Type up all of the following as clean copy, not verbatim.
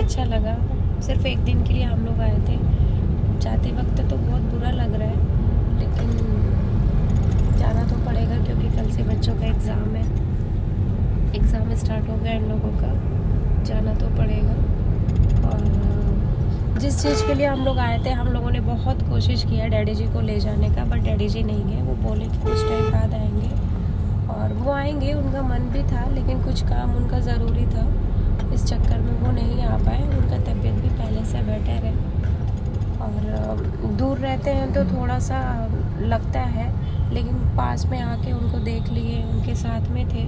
अच्छा लगा। सिर्फ एक दिन के लिए हम लोग आए थे। जाते वक्त तो बहुत बुरा लग रहा है, लेकिन जाना तो पड़ेगा क्योंकि कल से बच्चों का एग्ज़ाम है। एग्ज़ाम स्टार्ट हो गया इन लोगों का, जाना तो पड़ेगा। और जिस चीज़ के लिए हम लोग आए थे, हम लोगों ने बहुत कोशिश किया डैडी जी को ले जाने का, बट डैडी जी नहीं गए। वो बोले कि कुछ टाइम बाद आएंगे, और वो आएंगे, उनका मन भी था, लेकिन कुछ काम उनका ज़रूरी था, इस चक्कर में वो नहीं आ पाए। उनका तबीयत भी पहले से बेटर है, और दूर रहते हैं तो थोड़ा सा लगता है, लेकिन पास में आके उनको देख लिए, उनके साथ में थे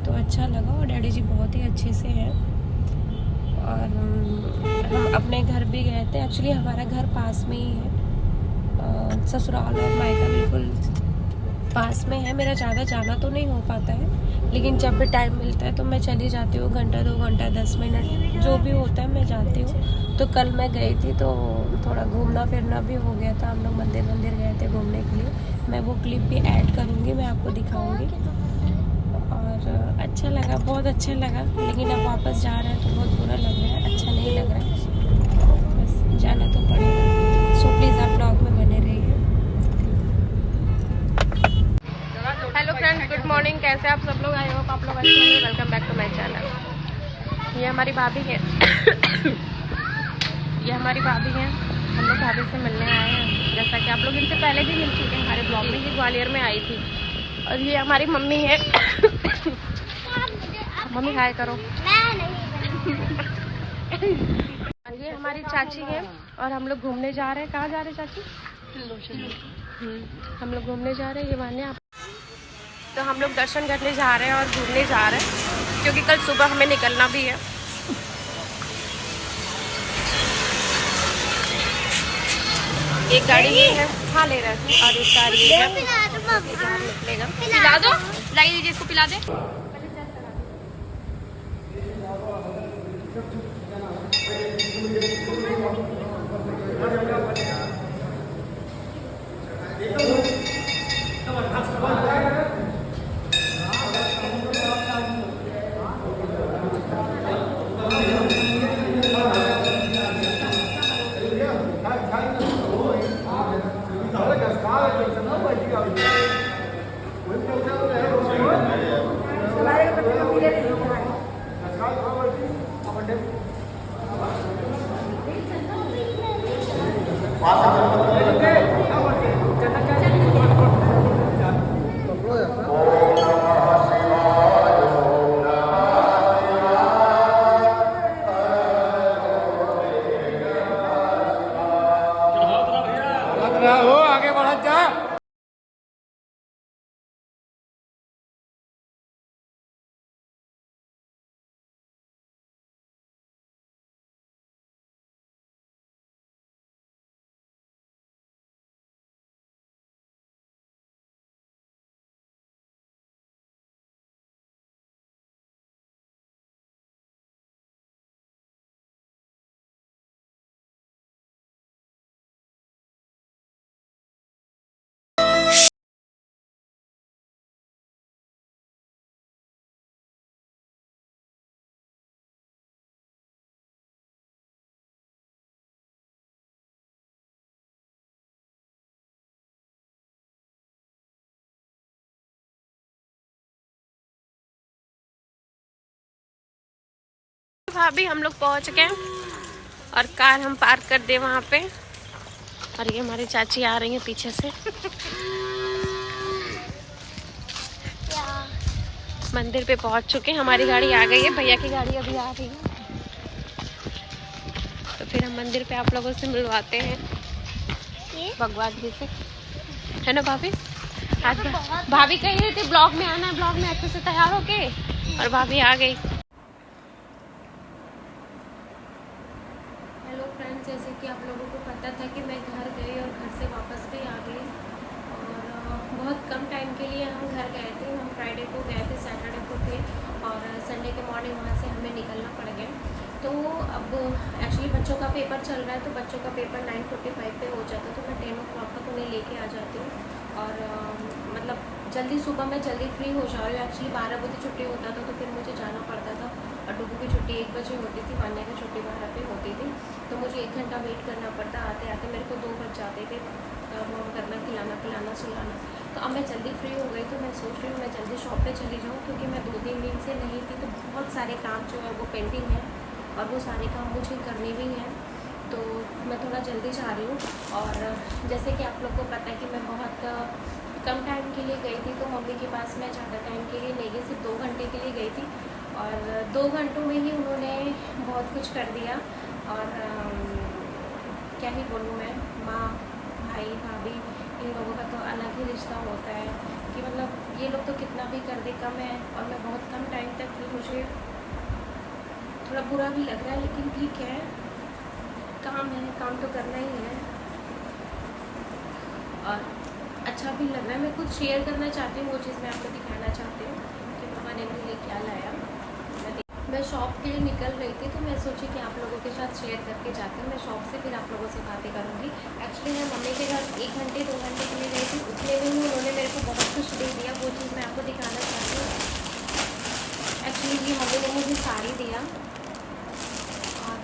तो अच्छा लगा। और डैडी जी बहुत ही अच्छे से हैं। और हम अपने घर भी गए थे। एक्चुअली हमारा घर पास में ही है, ससुराल और मायका बिल्कुल पास में है। मेरा ज़्यादा जाना तो नहीं हो पाता है, लेकिन जब भी टाइम मिलता है तो मैं चली जाती हूँ। घंटा 2 घंटा 10 मिनट जो भी होता है मैं जाती हूँ। तो कल मैं गई थी तो थोड़ा घूमना फिरना भी हो गया था। हम लोग मंदिर गए थे घूमने के लिए। मैं वो क्लिप भी ऐड करूँगी, मैं आपको दिखाऊँगी। और अच्छा लगा, बहुत अच्छा लगा, लेकिन अब वापस जा रहे हैं तो बहुत बुरा लग रहा है, अच्छा नहीं लग रहा है। बस जाना तो पड़ेगा। सो प्लीज़ आप ब्लॉग में बने रहिए। Hello friends, good morning. कैसे आप सब लोग? आई होप आप लोग अच्छे होंगे। Welcome back to my channel. ये हमारी भाभी है ये हमारी भाभी हैं। हम लोग भाभी से मिलने आए हैं। जैसा कि आप लोग इनसे पहले भी मिल चुके हैं हमारे ब्लॉग में, ये ग्वालियर में आई थी। और ये हमारी मम्मी है मम्मी हाय करो। और ये हमारी चाची है, और हम लोग घूमने जा रहे हैं। कहाँ जा रहे हैं चाची? हम लोग घूमने जा रहे हैं। ये मानिए आप, तो हम लोग दर्शन करने जा रहे हैं और घूमने जा रहे हैं, क्योंकि कल सुबह हमें निकलना भी है। एक गाड़ी ये है, खा ले रहे थे, और एक गाड़ी ये है जहाँ निकलेगा। पिला दो, लाई दीजिए इसको, पिला दे। हो आगे बढ़त जा। भाभी हम लोग पहुंच गए, और कार हम पार्क कर दे वहाँ पे। और ये हमारी चाची आ रही है पीछे से। मंदिर पे पहुंच चुके हैं। हमारी गाड़ी आ गई है, भैया की गाड़ी अभी आ रही है। तो फिर हम मंदिर पे आप लोगों से मिलवाते हैं भगवान जी से, है ना भाभी? आज भाभी कह रही थी ब्लॉग में आना है, ब्लॉग में अच्छे से तैयार होके, और भाभी आ गई। हेलो फ्रेंड्स, जैसे कि आप लोगों को पता था कि मैं घर गई और घर से वापस भी आ गई, और बहुत कम टाइम के लिए हम घर गए थे। हम फ्राइडे को गए थे, सैटरडे को थे, और संडे के मॉर्निंग वहाँ से हमें निकलना पड़ गया। तो अब एक्चुअली बच्चों का पेपर चल रहा है, तो बच्चों का पेपर 9:45 पे हो जाता है, तो मैं 10 o'clock तक उन्हें लेके आ जाती हूँ। और मतलब जल्दी सुबह मैं जल्दी फ्री हो जा रही हूँ। एक्चुअली 12 बजे छुट्टी होता था, तो फिर मुझे जाना पड़ता था। और डुगू की छुट्टी 1 बजे होती थी, वान्या की छुट्टी 12 पे होती थी। तो मुझे 1 घंटा वेट करना पड़ता, आते आते मेरे को 2 बज जाते थे काम करना, खिलाना पिलाना सुलाना। तो अब मैं जल्दी फ्री हो गई, तो मैं सोच रही हूँ मैं जल्दी शॉप पे चली जाऊँ, क्योंकि मैं 2-3 दिन से नहीं थी। तो बहुत सारे काम जो है वो पेंडिंग है और वो सारे काम मुझे करने भी हैं। तो मैं थोड़ा जल्दी जा रही हूँ। और जैसे कि आप लोग को पता है कि मैं बहुत कम टाइम के लिए गई थी, तो मम्मी के पास मैं ज़्यादा टाइम के लिए नहीं गई, सिर्फ 2 घंटे के लिए गई थी। और 2 घंटों में ही उन्होंने बहुत कुछ कर दिया। और क्या ही बोलूँ मैं, माँ भाई भाभी इन लोगों का तो अलग ही रिश्ता होता है कि मतलब ये लोग तो कितना भी कर दे कम है। और मैं बहुत कम टाइम तक थी, मुझे थोड़ा बुरा भी लग रहा है, लेकिन ठीक है, काम है, काम तो करना ही है। और अच्छा भी लग रहा है। मैं कुछ शेयर करना चाहती हूँ, वो चीज़ मैं आपको दिखाना चाहती हूँ कि पापा ने मेरे लिए क्या लाया। मैं शॉप के लिए निकल रही थी, तो मैं सोची कि आप लोगों के साथ शेयर करके जाती हूँ। मैं शॉप से फिर आप लोगों से बातें करूँगी। एक्चुअली मैं मम्मी के घर 1 घंटे 2 घंटे के लिए गई थी, उतने में ही उन्होंने मेरे को बहुत कुछ दे दिया। वो चीज़ मैं आपको दिखाना चाहती हूँ। एक्चुअली ये मम्मी ने मुझे साड़ी दिया और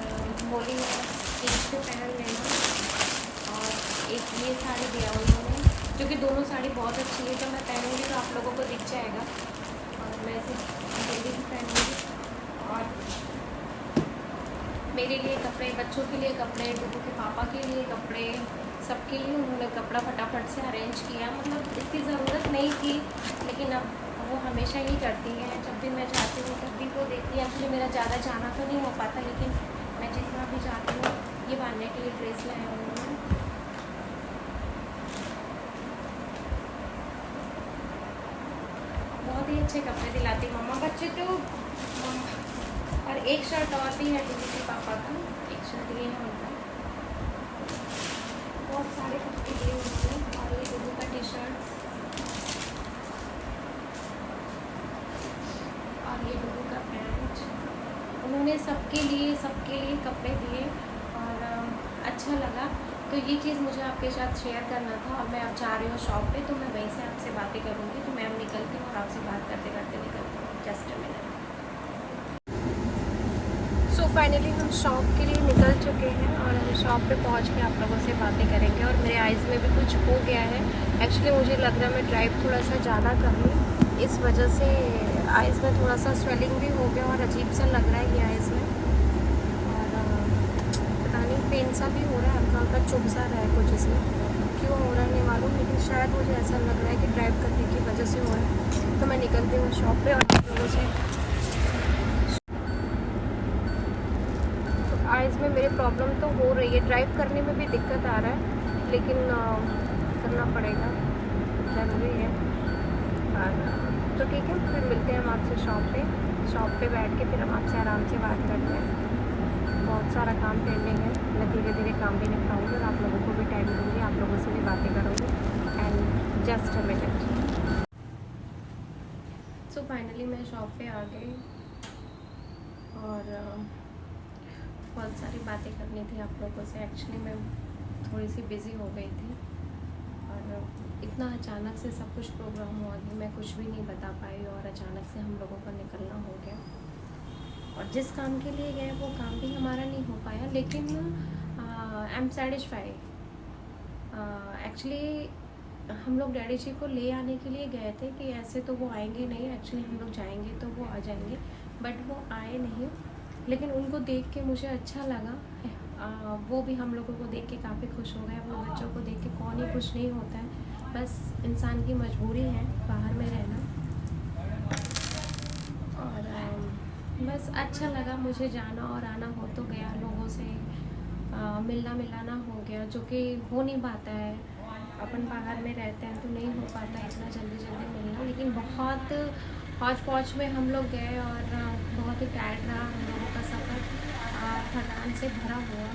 बोली है इसको पहन लेना। और एक ये साड़ी दिया उन्होंने, जो कि दोनों साड़ी बहुत अच्छी है। तो मैं पहनूंगी तो आप लोगों को दिख जाएगा। और मैं इसे डेली भी पहनूंगी। और मेरे लिए कपड़े, बच्चों के लिए कपड़े, डुगू के पापा के लिए कपड़े, सबके लिए उन्होंने कपड़ा फटाफट से अरेंज किया। मतलब इसकी ज़रूरत नहीं थी, लेकिन अब वो हमेशा ही करती है। जब भी मैं जाती हूँ तब भी वो देखती है। एक्चुअली मेरा ज़्यादा जाना तो नहीं हो पाता, लेकिन मैं जितना भी जाती हूँ, ये बांधने के लिए ड्रेस लाया उन्होंने। बहुत ही अच्छे कपड़े दिलाती मम्मा बच्चे तो। और एक शर्ट और भी है डुगू के पापा का, एक शर्ट ये है उनका। बहुत सारे कपड़े दिए उन्होंने। और ये डुगू का टी शर्ट और ये डुगू का पैंट। उन्होंने सबके लिए कपड़े दिए और अच्छा लगा। तो ये चीज़ मुझे आपके साथ शेयर करना था। और मैं अब जा रही हूँ शॉप पे, तो मैं वहीं से आपसे बातें करूँगी। तो मैं अब निकलती हूँ और आपसे बात करते करते निकलती हूँ। Just a minute. So finally हम शॉप के लिए निकल चुके हैं और हम शॉप पे पहुँच के आप लोगों से बातें करेंगे। और मेरे आइज़ में भी कुछ हो गया है। एक्चुअली मुझे लग रहा है मैं ड्राइव थोड़ा सा ज़्यादा कर लूँ, इस वजह से आइज़ में थोड़ा सा स्वेलिंग भी हो गया और अजीब सा लग रहा है ये आइज़ में। पेन सा भी हो रहा है, हल्का हल्का चुभ सा रहा है कुछ इसमें, क्यों हो रहा है नहीं मालूम, लेकिन शायद मुझे ऐसा लग रहा है कि ड्राइव करने की वजह से हो रहा है। तो मैं निकलती हूँ शॉप पे और आप लोगों से। तो आइज़ में मेरी प्रॉब्लम तो हो रही है, ड्राइव करने में भी दिक्कत आ रहा है, लेकिन करना पड़ेगा, ज़रूरी है। और तो ठीक है, फिर मिलते हैं हम आपसे शॉप पे बैठ के फिर हम आपसे आराम से बात करते हैं। बहुत सारा काम पेंडिंग है, मैं धीरे धीरे काम भी निपटाऊंगी और आप लोगों को भी टाइम दूंगी, आप लोगों से भी बातें करूँगी। And just a minute. So finally मैं शॉप पे आ गई और बहुत सारी बातें करनी थी आप लोगों से। एक्चुअली मैं थोड़ी सी बिज़ी हो गई थी और इतना अचानक से सब कुछ प्रोग्राम हुआ कि मैं कुछ भी नहीं बता पाई और अचानक से हम लोगों का निकलना हो गया। और जिस काम के लिए गए वो काम भी हमारा नहीं हो पाया, लेकिन आई एम सेटिस्फाइड। एक्चुअली हम लोग डैडी जी को ले आने के लिए गए थे कि ऐसे तो वो आएंगे नहीं, एक्चुअली हम लोग जाएंगे तो वो आ जाएंगे, बट वो आए नहीं। लेकिन उनको देख के मुझे अच्छा लगा। वो भी हम लोगों को देख के काफ़ी खुश हो गए। अपने बच्चों को देख के कौन ही खुश नहीं होता है, बस इंसान की मजबूरी है बाहर में रहना। और बस अच्छा लगा मुझे जाना और आना हो तो गया, लोगों से मिलना मिलाना हो गया, जो कि हो नहीं पाता है। अपन बाहर में रहते हैं तो नहीं हो पाता इतना जल्दी जल्दी मिलना। लेकिन बहुत हौच पौच में हम लोग गए और बहुत ही टायर्ड रहा हम लोगों का सफ़र, थकान से भरा हुआ।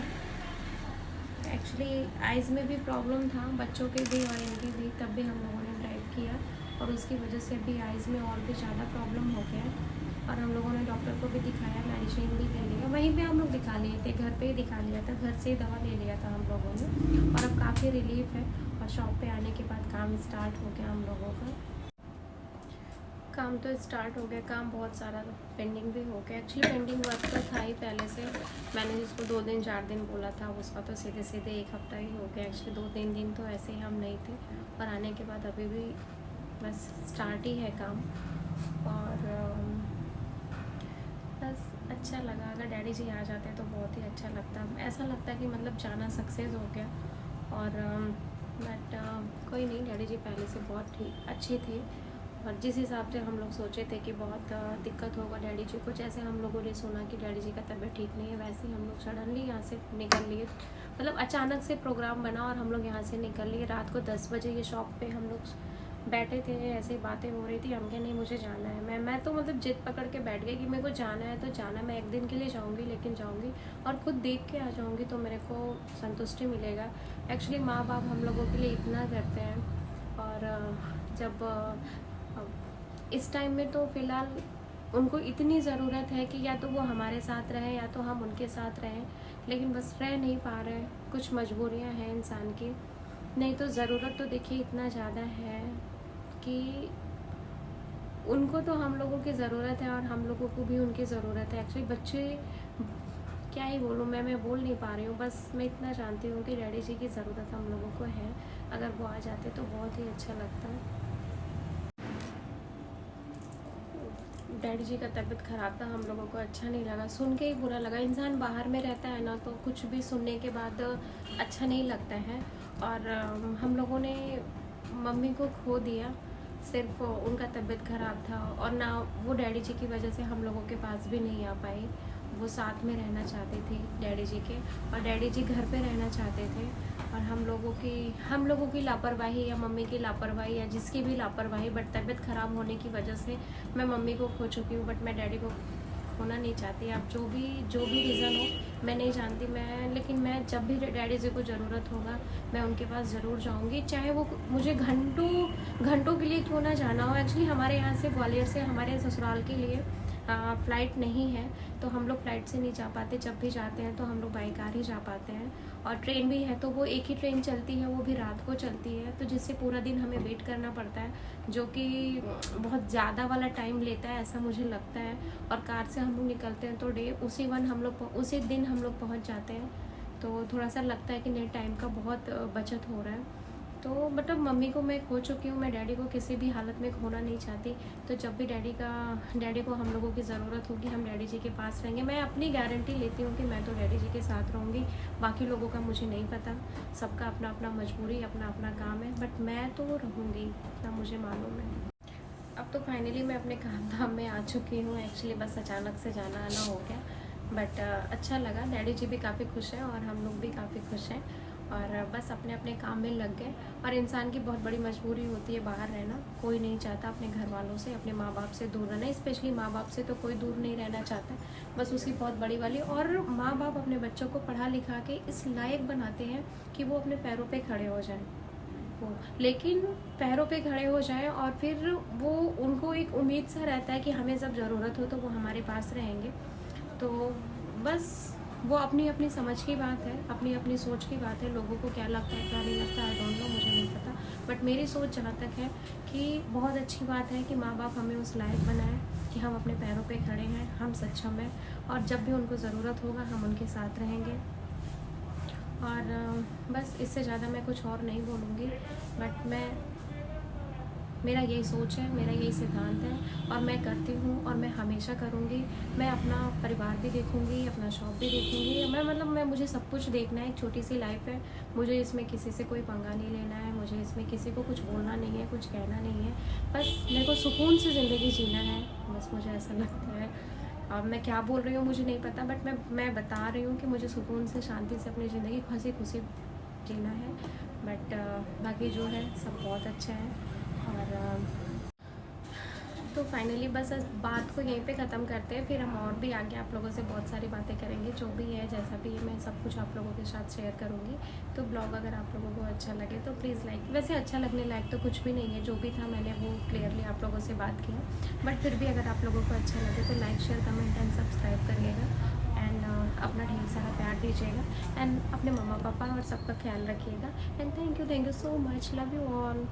एक्चुअली आइज़ में भी प्रॉब्लम था, बच्चों के भी और इनकी भी, तब भी हम लोगों ने ड्राइव किया और उसकी वजह से भी आइज़ में और भी ज़्यादा प्रॉब्लम हो गया। और हम लोगों ने डॉक्टर को भी दिखाया, मेडिसिन भी ले लिया, वहीं पे हम लोग दिखा लिए थे, घर पे ही दिखा लिया था, घर से ही दवा ले लिया था हम लोगों ने। और अब काफ़ी रिलीफ है और शॉप पे आने के बाद काम स्टार्ट हो गया हम लोगों का। काम तो स्टार्ट हो गया, काम बहुत सारा पेंडिंग भी हो गया। एक्चुअली पेंडिंग वर्क तो था ही पहले से, मैंने जिसको 2 दिन 4 दिन बोला था उसका तो सीधे सीधे 1 हफ्ता ही हो गया। एक्चुअली 2-3 दिन तो ऐसे ही हम नहीं थे, और आने के बाद अभी भी बस स्टार्ट ही है काम। और बस अच्छा लगा, अगर डैडी जी आ जाते तो बहुत ही अच्छा लगता। ऐसा लगता कि मतलब जाना सक्सेस हो गया। और बट कोई नहीं, डैडी जी पहले से बहुत ठीक अच्छी थी, और जिस हिसाब से हम लोग सोचे थे कि बहुत दिक्कत होगा डैडी जी को, जैसे हम लोगों ने सुना कि डैडी जी का तबीयत ठीक नहीं है, वैसे ही हम लोग सडनली यहाँ से निकल लिए। मतलब अचानक से प्रोग्राम बना और हम लोग यहाँ से निकल लिए। रात को 10 बजे ये शॉप पे हम लोग बैठे थे, ऐसे बातें हो रही थी। हम क्या नहीं, मुझे जाना है। मैं तो मतलब जिद पकड़ के बैठ गई कि मेरे को जाना है तो जाना, मैं 1 दिन के लिए जाऊँगी, लेकिन जाऊँगी और खुद देख के आ जाऊँगी तो मेरे को संतुष्टि मिलेगा। एक्चुअली माँ बाप हम लोगों के लिए इतना करते हैं, और जब इस टाइम में तो फ़िलहाल उनको इतनी ज़रूरत है कि या तो वो हमारे साथ रहें या तो हम उनके साथ रहें, लेकिन बस रह नहीं पा रहे। कुछ मजबूरियां हैं इंसान की, नहीं तो ज़रूरत तो देखिए इतना ज़्यादा है कि उनको तो हम लोगों की ज़रूरत है और हम लोगों को भी उनकी ज़रूरत है। एक्चुअली बच्चे, क्या ही बोलूँ मैं बोल नहीं पा रही हूँ। बस मैं इतना जानती हूँ कि डैडी जी की ज़रूरत हम लोगों को है। अगर वो आ जाते तो बहुत ही अच्छा लगता। डैडी जी का तबीयत ख़राब था, हम लोगों को अच्छा नहीं लगा, सुन के ही बुरा लगा। इंसान बाहर में रहता है ना, तो कुछ भी सुनने के बाद अच्छा नहीं लगता है। और हम लोगों ने मम्मी को खो दिया, सिर्फ उनका तबीयत ख़राब था, और ना वो डैडी जी की वजह से हम लोगों के पास भी नहीं आ पाई। वो साथ में रहना चाहती थी डैडी जी के, और डैडी जी घर पे रहना चाहते थे। और हम लोगों की लापरवाही या मम्मी की लापरवाही या जिसकी भी लापरवाही, बट तबीयत ख़राब होने की वजह से मैं मम्मी को खो चुकी हूँ, बट मैं डैडी को खोना नहीं चाहती। अब जो भी रीज़न हो मैं नहीं जानती, लेकिन मैं जब भी डैडी जी को ज़रूरत होगा मैं उनके पास ज़रूर जाऊँगी, चाहे वो मुझे घंटों के लिए क्यों ना जाना हो। एक्चुअली हमारे यहाँ से ग्वालियर से हमारे ससुराल के लिए फ़्लाइट नहीं है, तो हम लोग फ़्लाइट से नहीं जा पाते। जब भी जाते हैं तो हम लोग बाई कार ही जा पाते हैं, और ट्रेन भी है तो वो एक ही ट्रेन चलती है, वो भी रात को चलती है, तो जिससे पूरा दिन हमें वेट करना पड़ता है, जो कि बहुत ज़्यादा वाला टाइम लेता है ऐसा मुझे लगता है। और कार से हम लोग निकलते हैं तो उसी दिन हम लोग पहुँच जाते हैं, तो थोड़ा सा लगता है कि नहीं, टाइम का बहुत बचत हो रहा है। तो मतलब मम्मी को मैं खो चुकी हूँ, मैं डैडी को किसी भी हालत में खोना नहीं चाहती। तो जब भी डैडी को हम लोगों की ज़रूरत होगी, हम डैडी जी के पास रहेंगे। मैं अपनी गारंटी लेती हूँ कि मैं तो डैडी जी के साथ रहूँगी। बाकी लोगों का मुझे नहीं पता, सबका अपना अपना मजबूरी, अपना अपना काम है, बट मैं तो रहूँगी, इतना मुझे मालूम है। अब तो फाइनली मैं अपने काम धाम में आ चुकी हूँ। एक्चुअली बस अचानक से जाना आना हो गया, बट अच्छा लगा। डैडी जी भी काफ़ी खुश हैं और हम लोग भी काफ़ी खुश हैं, और बस अपने अपने काम में लग गए। और इंसान की बहुत बड़ी मजबूरी होती है बाहर रहना। कोई नहीं चाहता अपने घर वालों से, अपने माँ बाप से दूर रहना। स्पेशली माँ बाप से तो कोई दूर नहीं रहना चाहता, बस उसकी बहुत बड़ी वाली। और माँ बाप अपने बच्चों को पढ़ा लिखा के इस लायक बनाते हैं कि वो अपने पैरों पे खड़े हो जाएं, लेकिन पैरों पे खड़े हो जाएं, और फिर वो उनको एक उम्मीद सा रहता है कि हमें जब ज़रूरत हो तो वो हमारे पास रहेंगे। तो बस वो अपनी अपनी समझ की बात है, अपनी अपनी सोच की बात है। लोगों को क्या लगता है क्या नहीं लगता, आई डोंट नो, मुझे नहीं पता। बट मेरी सोच जहाँ तक है कि बहुत अच्छी बात है कि माँ बाप हमें उस लायक बनाए कि हम अपने पैरों पे खड़े हैं, हम सक्षम हैं, और जब भी उनको ज़रूरत होगा हम उनके साथ रहेंगे। और बस इससे ज़्यादा मैं कुछ और नहीं बोलूँगी, बट मेरा यही सोच है, मेरा यही सिद्धांत है, और मैं करती हूँ और मैं हमेशा करूँगी। मैं अपना परिवार भी देखूँगी, अपना शौक भी देखूँगी। मुझे सब कुछ देखना है। एक छोटी सी लाइफ है, मुझे इसमें किसी से कोई पंगा नहीं लेना है, मुझे इसमें किसी को कुछ बोलना नहीं है, कुछ कहना नहीं है। बस मेरे को सुकून से ज़िंदगी जीना है, बस मुझे ऐसा लगता है। अब मैं क्या बोल रही हूँ मुझे नहीं पता, बट मैं बता रही हूँ कि मुझे सुकून से, शांति से अपनी ज़िंदगी हंसी खुशी जीना है। बट बाकी जो है सब बहुत अच्छा है। और तो फाइनली बस इस बात को यहीं पे ख़त्म करते हैं, फिर हम और भी आगे आप लोगों से बहुत सारी बातें करेंगे। जो भी है, जैसा भी है, मैं सब कुछ आप लोगों के साथ शेयर करूँगी। तो ब्लॉग अगर आप लोगों को अच्छा लगे तो प्लीज़ लाइक, वैसे अच्छा लगने लायक तो कुछ भी नहीं है, जो भी था मैंने वो क्लियरली आप लोगों से बात किया। बट फिर भी अगर आप लोगों को अच्छा लगे तो like, share, comment and subscribe करिएगा, एंड अपना ढेर सारा प्यार दीजिएगा, एंड अपने मम्मा पापा और सबका ख्याल रखिएगा। And thank you so much, love you all.